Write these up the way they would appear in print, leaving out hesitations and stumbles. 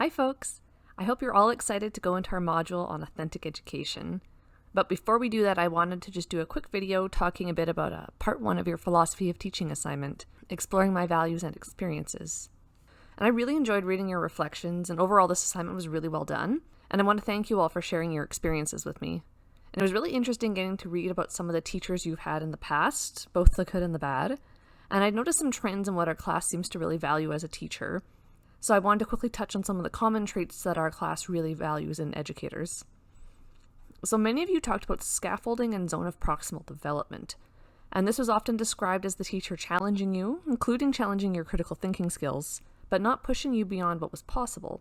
Hi folks! I hope you're all excited to go into our module on authentic education. But before we do that, I wanted to just do a quick video talking a bit about part 1 of your philosophy of teaching assignment, exploring my values and experiences. And I really enjoyed reading your reflections, and overall this assignment was really well done, and I want to thank you all for sharing your experiences with me. And it was really interesting getting to read about some of the teachers you've had in the past, both the good and the bad, and I noticed some trends in what our class seems to really value as a teacher. So I wanted to quickly touch on some of the common traits that our class really values in educators. So many of you talked about scaffolding and zone of proximal development, and this was often described as the teacher challenging you, including challenging your critical thinking skills, but not pushing you beyond what was possible.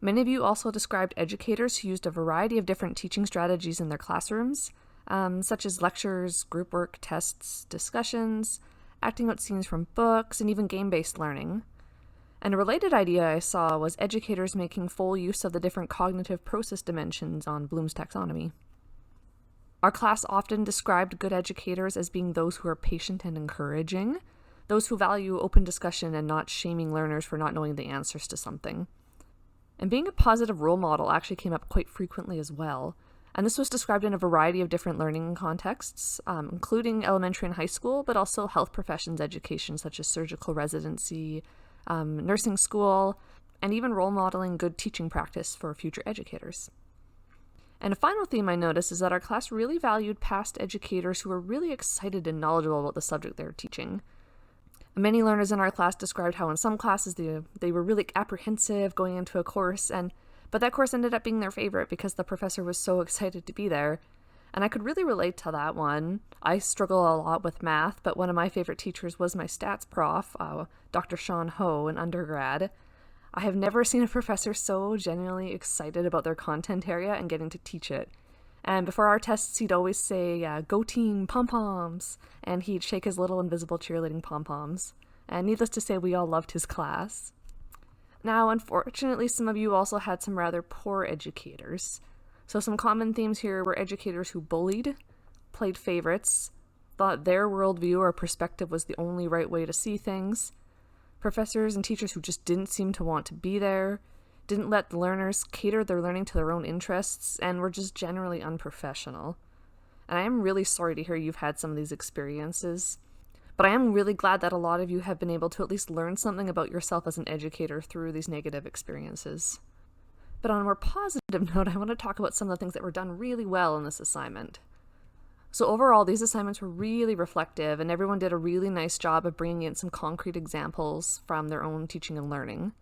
Many of you also described educators who used a variety of different teaching strategies in their classrooms, such as lectures, group work, tests, discussions, acting out scenes from books, and even game-based learning. And a related idea I saw was educators making full use of the different cognitive process dimensions on Bloom's taxonomy. Our class often described good educators as being those who are patient and encouraging, those who value open discussion and not shaming learners for not knowing the answers to something. And being a positive role model actually came up quite frequently as well, and this was described in a variety of different learning contexts, including elementary and high school, but also health professions education such as surgical residency, nursing school, and even role modeling good teaching practice for future educators. And a final theme I noticed is that our class really valued past educators who were really excited and knowledgeable about the subject they were teaching. Many learners in our class described how in some classes they were really apprehensive going into a course, but that course ended up being their favorite because the professor was so excited to be there. And I could really relate to that one. I struggle a lot with math, but one of my favorite teachers was my stats prof, Dr. Sean Ho, in undergrad. I have never seen a professor so genuinely excited about their content area and getting to teach it. And before our tests, he'd always say, "Go team, pom-poms," and he'd shake his little invisible cheerleading pom-poms. And needless to say, we all loved his class. Now, unfortunately, some of you also had some rather poor educators. So some common themes here were educators who bullied, played favorites, thought their worldview or perspective was the only right way to see things, professors and teachers who just didn't seem to want to be there, didn't let the learners cater their learning to their own interests, and were just generally unprofessional. And I am really sorry to hear you've had some of these experiences, but I am really glad that a lot of you have been able to at least learn something about yourself as an educator through these negative experiences. But on a more positive note, I want to talk about some of the things that were done really well in this assignment. So overall, these assignments were really reflective, and everyone did a really nice job of bringing in some concrete examples from their own teaching and learning.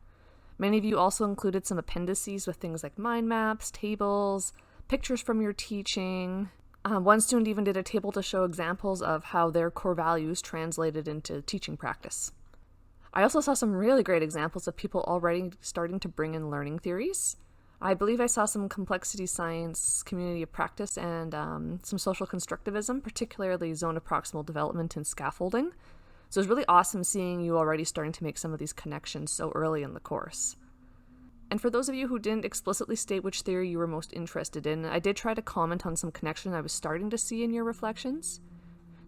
Many of you also included some appendices with things like mind maps, tables, pictures from your teaching. One student even did a table to show examples of how their core values translated into teaching practice. I also saw some really great examples of people already starting to bring in learning theories. I believe I saw some complexity science, community of practice, and some social constructivism, particularly zone of proximal development and scaffolding. So it was really awesome seeing you already starting to make some of these connections so early in the course. And for those of you who didn't explicitly state which theory you were most interested in, I did try to comment on some connection I was starting to see in your reflections.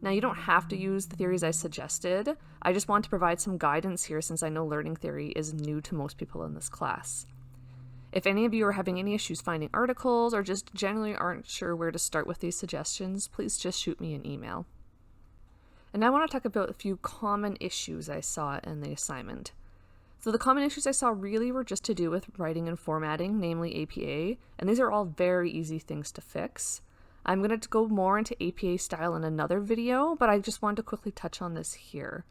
Now, you don't have to use the theories I suggested. I just want to provide some guidance here since I know learning theory is new to most people in this class. If any of you are having any issues finding articles or just generally aren't sure where to start with these suggestions, please just shoot me an email. And now I want to talk about a few common issues I saw in the assignment. So the common issues I saw really were just to do with writing and formatting, namely APA, and these are all very easy things to fix. I'm going to go more into APA style in another video, but I just wanted to quickly touch on this here.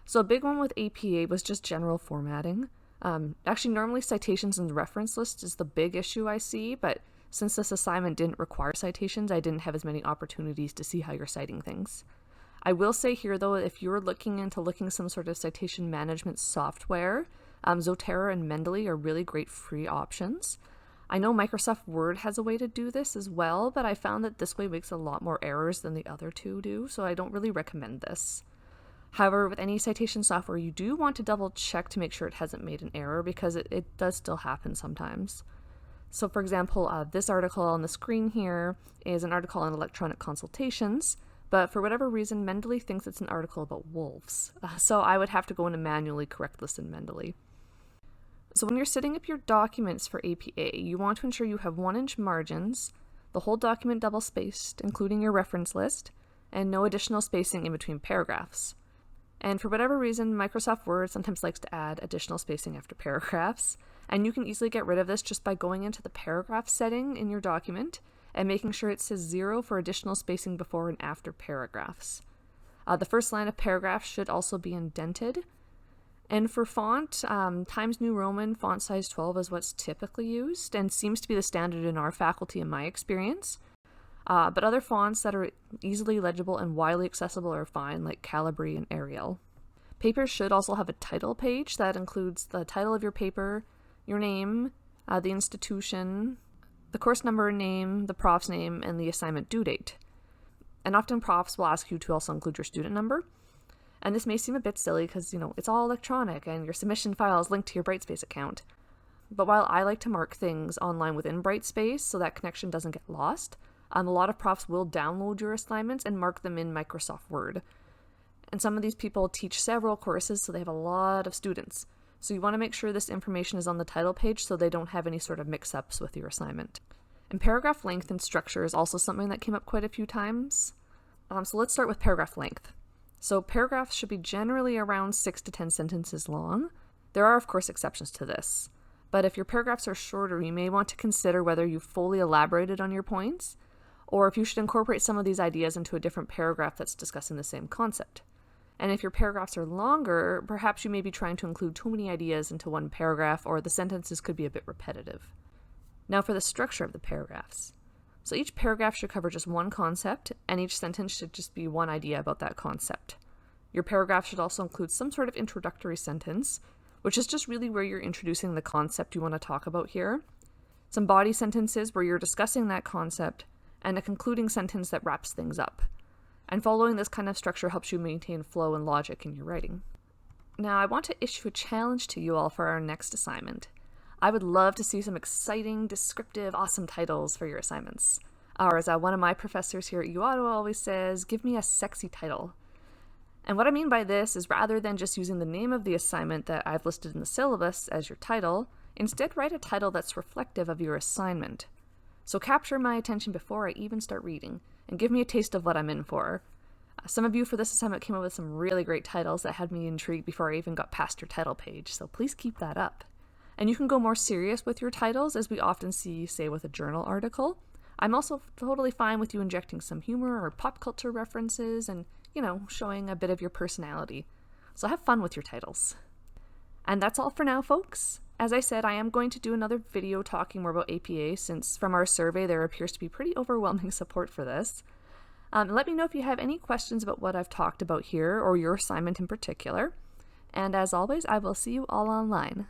So a big one with APA was just general formatting. Actually, normally citations and reference lists is the big issue I see, but since this assignment didn't require citations, I didn't have as many opportunities to see how you're citing things. I will say here, though, if you're looking into some sort of citation management software, Zotero and Mendeley are really great free options. I know Microsoft Word has a way to do this as well, but I found that this way makes a lot more errors than the other two do, so I don't really recommend this. However, with any citation software, you do want to double check to make sure it hasn't made an error because it does still happen sometimes. So for example, this article on the screen here is an article on electronic consultations, but for whatever reason, Mendeley thinks it's an article about wolves. So I would have to go in and manually correct this in Mendeley. So when you're setting up your documents for APA, you want to ensure you have 1-inch margins, the whole document double-spaced, including your reference list, and no additional spacing in between paragraphs. And for whatever reason, Microsoft Word sometimes likes to add additional spacing after paragraphs, and you can easily get rid of this just by going into the paragraph setting in your document and making sure it says 0 for additional spacing before and after paragraphs. The first line of paragraph should also be indented. And for font, Times New Roman font size 12 is what's typically used and seems to be the standard in our faculty in my experience. But other fonts that are easily legible and widely accessible are fine, like Calibri and Arial. Papers should also have a title page that includes the title of your paper, your name, the institution, the course number and name, the prof's name, and the assignment due date. And often profs will ask you to also include your student number. And this may seem a bit silly because, it's all electronic and your submission file is linked to your Brightspace account. But while I like to mark things online within Brightspace so that connection doesn't get lost, a lot of profs will download your assignments and mark them in Microsoft Word. And some of these people teach several courses, so they have a lot of students. So you want to make sure this information is on the title page so they don't have any sort of mix-ups with your assignment. And paragraph length and structure is also something that came up quite a few times. So let's start with paragraph length. So paragraphs should be generally around 6 to 10 sentences long. There are, of course, exceptions to this. But if your paragraphs are shorter, you may want to consider whether you've fully elaborated on your points, or if you should incorporate some of these ideas into a different paragraph that's discussing the same concept. And if your paragraphs are longer, perhaps you may be trying to include too many ideas into one paragraph, or the sentences could be a bit repetitive. Now for the structure of the paragraphs. So each paragraph should cover just one concept, and each sentence should just be one idea about that concept. Your paragraph should also include some sort of introductory sentence, which is just really where you're introducing the concept you want to talk about here, some body sentences where you're discussing that concept, and a concluding sentence that wraps things up. And following this kind of structure helps you maintain flow and logic in your writing. Now, I want to issue a challenge to you all for our next assignment. I would love to see some exciting, descriptive, awesome titles for your assignments. Or as one of my professors here at UAuto always says, give me a sexy title. And what I mean by this is rather than just using the name of the assignment that I've listed in the syllabus as your title, instead write a title that's reflective of your assignment. So capture my attention before I even start reading, and give me a taste of what I'm in for. Some of you for this assignment came up with some really great titles that had me intrigued before I even got past your title page, so please keep that up. And you can go more serious with your titles, as we often see, say, with a journal article. I'm also totally fine with you injecting some humor or pop culture references and, showing a bit of your personality. So have fun with your titles. And that's all for now, folks. As I said, I am going to do another video talking more about APA, since from our survey there appears to be pretty overwhelming support for this. Let me know if you have any questions about what I've talked about here, or your assignment in particular. And as always, I will see you all online.